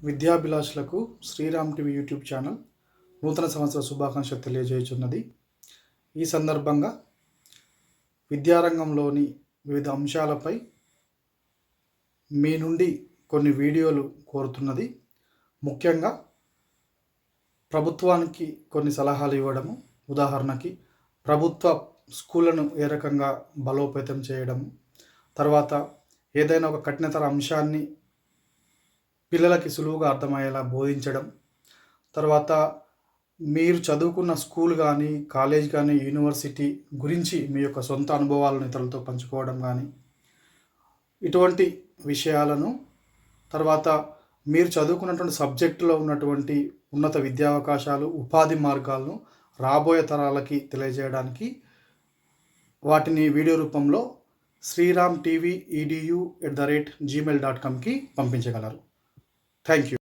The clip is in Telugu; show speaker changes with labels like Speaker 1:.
Speaker 1: విద్యాభిలాషులకు శ్రీరామ్ టీవీ యూట్యూబ్ ఛానల్ నూతన సంవత్సర శుభాకాంక్షలు తెలియజేయుచున్నది. ఈ సందర్భంగా విద్యారంగంలోని వివిధ అంశాలపై మీ నుండి కొన్ని వీడియోలు కోరుతున్నది. ముఖ్యంగా ప్రభుత్వానికి కొన్ని సలహాలు ఇవ్వడము, ఉదాహరణకి ప్రభుత్వ స్కూళ్ళను ఏ రకంగా బలోపేతం చేయడము, తర్వాత ఏదైనా ఒక కఠినతర అంశాన్ని పిల్లలకి సులువుగా అర్థమయ్యేలా బోధించడం, తర్వాత మీరు చదువుకున్న స్కూల్ కానీ, కాలేజ్ కానీ, యూనివర్సిటీ గురించి మీ యొక్క సొంత అనుభవాలను ఇతరులతో పంచుకోవడం కానీ, ఇటువంటి విషయాలను, తర్వాత మీరు చదువుకున్నటువంటి సబ్జెక్టులో ఉన్నటువంటి ఉన్నత విద్యా అవకాశాలు, ఉపాధి మార్గాలను రాబోయే తరాలకి తెలియజేయడానికి వాటిని వీడియో రూపంలో sriramtv.edu@gmail.comకి పంపించగలరు. Thank you.